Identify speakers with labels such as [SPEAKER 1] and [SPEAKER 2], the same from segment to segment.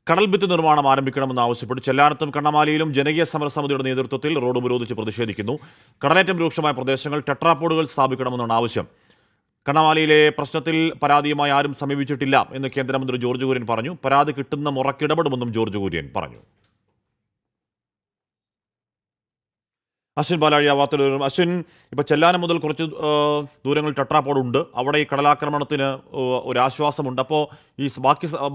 [SPEAKER 1] കടൽഭിത്തി നിർമ്മാണം ആരംഭിക്കണമെന്ന് ആവശ്യപ്പെട്ട് ചെല്ലാനത്തും കണ്ണമാലിയിലും ജനകീയ സമരസമിതിയുടെ നേതൃത്വത്തിൽ റോഡ് ഉപരോധിച്ച് പ്രതിഷേധിക്കുന്നു. കടലേറ്റം രൂക്ഷമായ പ്രദേശങ്ങൾ ടെട്രാപോഡുകൾ സ്ഥാപിക്കണമെന്നാണ് ആവശ്യം. കണ്ണമാലിയിലെ പ്രശ്നത്തിൽ പരാതിയുമായി ആരും സമീപിച്ചിട്ടില്ല എന്ന് കേന്ദ്രമന്ത്രി ജോർജ് കുര്യൻ പറഞ്ഞു. പരാതി കിട്ടുന്ന മുറക്കിടപെടുമെന്നും ജോർജ് കുര്യൻ പറഞ്ഞു. അശ്വിൻ ബാലാഴി വാർത്തയിൽ. അശ്വിൻ, ഇപ്പോൾ ചെല്ലാനം മുതൽ കുറച്ച് ദൂരങ്ങൾ ടെട്രാപോഡ് അവിടെ ഈ കടലാക്രമണത്തിന് ഒരു ആശ്വാസമുണ്ട്. അപ്പോൾ ഈ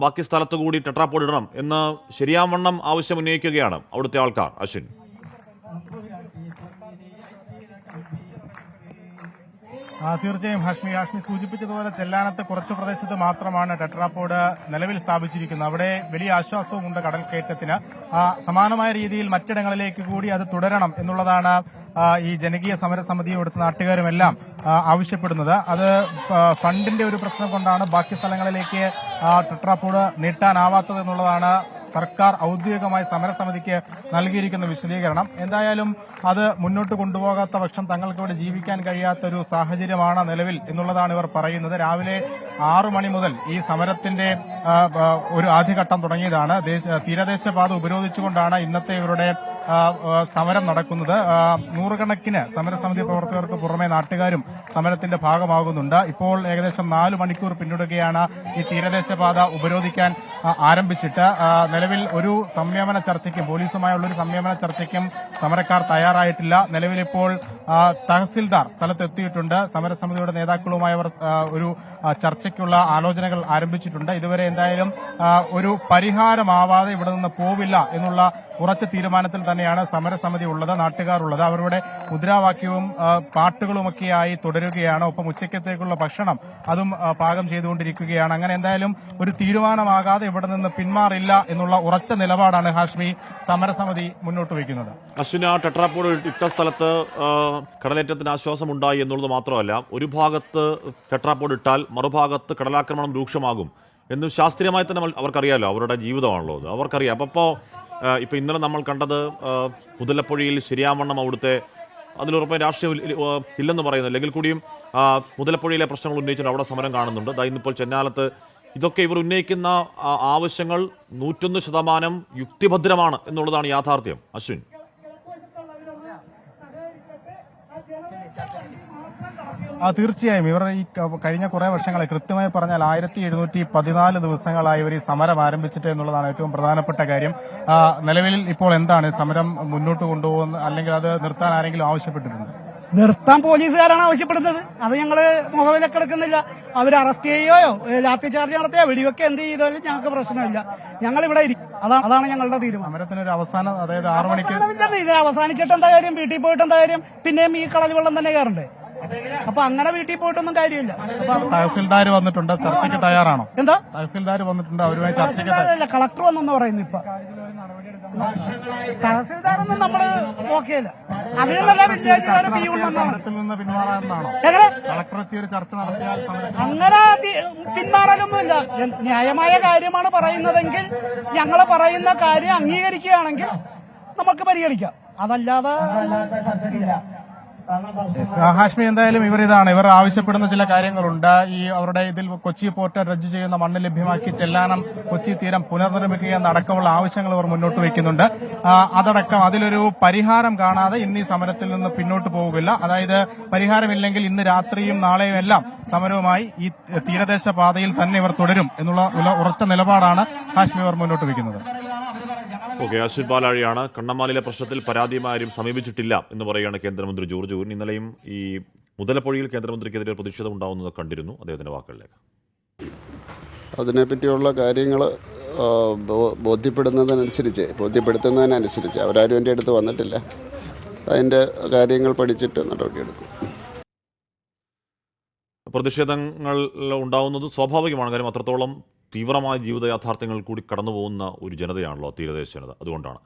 [SPEAKER 1] ബാക്കി സ്ഥലത്ത് കൂടി ടെട്രാപോഡ് ഇടണം എന്ന് ശരിയാവണ്ണം ആവശ്യം ഉന്നയിക്കുകയാണ് അവിടുത്തെ ആൾക്കാർ. അശ്വിൻ,
[SPEAKER 2] തീർച്ചയായും ഹാഷ്മി സൂചിപ്പിച്ചതുപോലെ ചെല്ലാനത്ത് കുറച്ചു പ്രദേശത്ത് മാത്രമാണ് ടെട്രാപോഡ് നിലവിൽ സ്ഥാപിച്ചിരിക്കുന്നത്. അവിടെ വലിയ ആശ്വാസവുമുണ്ട് കടൽക്കയറ്റത്തിന്. സമാനമായ രീതിയിൽ മറ്റിടങ്ങളിലേക്ക് കൂടി അത് തുടരണം എന്നുള്ളതാണ് ഈ ജനകീയ സമരസമിതിയും ഇവിടുത്തെ നാട്ടുകാരുമെല്ലാം ആവശ്യപ്പെടുന്നത്. അത് ഫണ്ടിന്റെ ഒരു പ്രശ്നം കൊണ്ടാണ് ബാക്കി സ്ഥലങ്ങളിലേക്ക് ടെട്രാപോഡ് നീട്ടാനാവാത്തത് എന്നുള്ളതാണ് സർക്കാർ ഔദ്യോഗികമായി സമരസമിതിക്ക് നൽകിയിരിക്കുന്ന വിശദീകരണം. എന്തായാലും അത് മുന്നോട്ട് കൊണ്ടുപോകാത്ത പക്ഷം തങ്ങൾക്ക് ഇവിടെ ജീവിക്കാൻ കഴിയാത്ത ഒരു സാഹചര്യമാണ് നിലവിൽ എന്നുള്ളതാണ് ഇവർ പറയുന്നത്. രാവിലെ 6 മണി മുതൽ ഈ സമരത്തിന്റെ ഒരു ആദ്യഘട്ടം തുടങ്ങിയതാണ്. തീരദേശപാത ഉപരോധിച്ചുകൊണ്ടാണ് ഇന്നത്തെ ഇവരുടെ സമരം നടക്കുന്നത്. നൂറുകണക്കിന് സമരസമിതി പ്രവർത്തകർക്ക് പുറമെ നാട്ടുകാരും സമരത്തിന്റെ ഭാഗമാകുന്നുണ്ട്. ഇപ്പോൾ ഏകദേശം 4 മണിക്കൂർ പിന്നിടുകയാണ് ഈ തീരദേശപാത ഉപരോധിക്കാൻ ആരംഭിച്ചിട്ട്. നിലവിൽ ഒരു സംയമന ചർച്ചയ്ക്കും പോലീസുമായുള്ള ഒരു സംയമന ചർച്ചയ്ക്കും സമരക്കാർ തയ്യാറായിട്ടില്ല. നിലവിലിപ്പോൾ തഹസിൽദാർ സ്ഥലത്തെത്തിയിട്ടുണ്ട്. സമരസമിതിയുടെ നേതാക്കളുമായി അവർ ഒരു ചർച്ചയ്ക്കുള്ള ആലോചനകൾ ആരംഭിച്ചിട്ടുണ്ട്. ഇതുവരെ എന്തായാലും ഒരു പരിഹാരമാവാതെ ഇവിടെ നിന്ന് പോവില്ല എന്നുള്ള ഉറച്ച തീരുമാനത്തിൽ തന്നെയാണ് സമരസമിതി ഉള്ളത്, നാട്ടുകാർ ഉള്ളത്. അവരുടെ മുദ്രാവാക്യവും പാട്ടുകളുമൊക്കെയായി തുടരുകയാണ്. ഒപ്പം ഉച്ചക്കത്തേക്കുള്ള ഭക്ഷണം അതും പാകം ചെയ്തുകൊണ്ടിരിക്കുകയാണ്. അങ്ങനെ എന്തായാലും ഒരു തീരുമാനമാകാതെ ഇവിടെ നിന്ന് പിന്മാറില്ല എന്നുള്ള ഉറച്ച നിലപാടാണ് ഹാഷ്മി സമരസമിതി മുന്നോട്ട് വയ്ക്കുന്നത്.
[SPEAKER 1] അശ്വിന, ടെട്രാപോഡ് ഇട്ട സ്ഥലത്ത് കടലേറ്റത്തിന് ആശ്വാസമുണ്ടായി എന്നുള്ളത് മാത്രമല്ല, ഒരു ഭാഗത്ത് ടെട്രാപോഡ് ഇട്ടാൽ മറുഭാഗത്ത് കടലാക്രമണം രൂക്ഷമാകും എന്ന് ശാസ്ത്രീയമായി തന്നെ അവർക്കറിയാമല്ലോ. അവരുടെ ജീവിതമാണല്ലോ അത്, അവർക്കറിയാം. അപ്പോൾ ഇപ്പോൾ ഇന്നലെ നമ്മൾ കണ്ടത് മുതലപ്പുഴയിൽ ശരിയാവണ്ണം അവിടുത്തെ അതിലുറപ്പ് രാഷ്ട്രീയം ഇല്ലെന്ന് പറയുന്നു. അല്ലെങ്കിൽ കൂടിയും മുതലപ്പുഴയിലെ പ്രശ്നങ്ങൾ ഉന്നയിച്ചിട്ട് അവിടെ സമരം കാണുന്നുണ്ട്. ഇന്നിപ്പോൾ ചെന്നാലത്ത് ഇതൊക്കെ ഇവർ ഉന്നയിക്കുന്ന ആവശ്യങ്ങൾ 101% യുക്തിഭദ്രമാണ് എന്നുള്ളതാണ് യാഥാർത്ഥ്യം. അശ്വിൻ,
[SPEAKER 2] തീർച്ചയായും ഇവർ ഈ കഴിഞ്ഞ കുറെ വർഷങ്ങളായി, കൃത്യമായി പറഞ്ഞാൽ 1714 ദിവസങ്ങളായി ഇവർ ഈ സമരം ആരംഭിച്ചിട്ട് എന്നുള്ളതാണ് ഏറ്റവും പ്രധാനപ്പെട്ട കാര്യം. നിലവിൽ ഇപ്പോൾ എന്താണ് സമരം മുന്നോട്ട് കൊണ്ടുപോകുന്നത്, അല്ലെങ്കിൽ അത് നിർത്താൻ ആരെങ്കിലും ആവശ്യപ്പെട്ടിട്ടുണ്ട്?
[SPEAKER 3] നിർത്താൻ പോലീസുകാരാണ് ആവശ്യപ്പെടുന്നത്. അത് ഞങ്ങള് മുഖവിലക്കെടുക്കുന്നില്ല. അവർ അറസ്റ്റ് ചെയ്യുകയോ ലാത്തി ചാർജ് നടത്തിയോ വെടിവെക്കെ എന്ത് ചെയ്താലും ഞങ്ങൾക്ക് പ്രശ്നമില്ല. ഞങ്ങൾ ഇവിടെ ഇരിക്കും. അതാണ് ഞങ്ങളുടെ തീരുമാനം.
[SPEAKER 2] സമരത്തിനൊരു അവസാനം, അതായത് 6 മണിക്ക്
[SPEAKER 3] ഇത് അവസാനിച്ചിട്ട് എന്താ കാര്യം? വീട്ടിൽ പോയിട്ട് എന്താ കാര്യം? പിന്നെയും ഈ കളൽ വെള്ളം തന്നെ കയറണ്ടേ? അപ്പൊ അങ്ങനെ വീട്ടിൽ പോയിട്ടൊന്നും കാര്യമില്ല.
[SPEAKER 2] തഹസിൽദാർ വന്നിട്ടുണ്ട്, ചർച്ചയ്ക്ക് തയ്യാറാണോ?
[SPEAKER 3] എന്താ
[SPEAKER 2] തഹസിൽദാർ വന്നിട്ടുണ്ട്, അവരുമായി ചർച്ചയ്ക്ക്?
[SPEAKER 3] കളക്ടർ വന്നെന്ന് പറയുന്നു. ഇപ്പൊ തഹസിൽദാരൊന്നും നമ്മള് നോക്കിയല്ല. അതിനല്ല
[SPEAKER 2] സമരത്തിൽ നിന്ന് പിന്മാറാമെന്നാണോ? കളക്ടർ എത്തിയൊരു ചർച്ച നടത്തിയാൽ
[SPEAKER 3] അങ്ങനെ പിന്മാറാനൊന്നുമില്ല. ന്യായമായ കാര്യമാണ് പറയുന്നതെങ്കിൽ ഞങ്ങള് പറയുന്ന കാര്യം അംഗീകരിക്കുകയാണെങ്കിൽ നമുക്ക് പരിഗണിക്കാം. അതല്ലാതെ
[SPEAKER 2] ഹാഷ്മി, എന്തായാലും ഇവർ ആവശ്യപ്പെടുന്ന ചില കാര്യങ്ങളുണ്ട്. ഈ അവരുടെ ഇതിൽ കൊച്ചി പോർട്ട് ഡ്രഡ്ജ് ചെയ്യുന്ന മണ്ണ് ലഭ്യമാക്കി ചെല്ലാനം കൊച്ചി തീരം പുനർനിർമ്മിക്കുക എന്നടക്കമുള്ള ആവശ്യങ്ങൾ ഇവർ മുന്നോട്ട് വയ്ക്കുന്നുണ്ട്. അതടക്കം അതിലൊരു പരിഹാരം കാണാതെ ഇന്ന് ഈ സമരത്തിൽ നിന്ന് പിന്നോട്ട് പോവുകയില്ല. അതായത് പരിഹാരമില്ലെങ്കിൽ ഇന്ന് രാത്രിയും നാളെയും എല്ലാം സമരവുമായി ഈ തീരദേശ പാതയിൽ തന്നെ ഇവർ തുടരും എന്നുള്ള ഉറച്ച നിലപാടാണ് ഹാഷ്മി ഇവർ മുന്നോട്ട് വയ്ക്കുന്നത്.
[SPEAKER 1] ഓക്കെ, അശ്വിൻ ബാലാഴിയാണ്. കണ്ണമാലിയിലെ പ്രശ്നത്തിൽ പരാതിയുമാരും സമീപിച്ചിട്ടില്ല എന്ന് പറയുകയാണ് കേന്ദ്രമന്ത്രി ജോർജ് കുര്യൻ. ഇന്നലെയും ഈ മുതലപ്പുഴയിൽ കേന്ദ്രമന്ത്രിക്കെതിരെ പ്രതിഷേധം ഉണ്ടാവുന്നത് കണ്ടിരുന്നു. അദ്ദേഹത്തിന്റെ വാക്കുകളിലേക്ക്.
[SPEAKER 4] അതിനെപ്പറ്റിയുള്ള കാര്യങ്ങൾ ബോധ്യപ്പെടുത്തുന്നതിനനുസരിച്ച് അവരാരും എൻ്റെ അടുത്ത് വന്നിട്ടില്ല. അതിൻ്റെ കാര്യങ്ങൾ പഠിച്ചിട്ട് നടപടിയെടുക്കും.
[SPEAKER 1] പ്രതിഷേധങ്ങൾ ഉണ്ടാവുന്നത് സ്വാഭാവികമാണ്. കാര്യം അത്രത്തോളം തീവ്രമായ ജീവിത യാഥാർത്ഥ്യങ്ങൾ കൂടി കടന്നു പോകുന്ന ഒരു ജനതയാണല്ലോ തീരദേശ ജനത. അതുകൊണ്ടാണ്.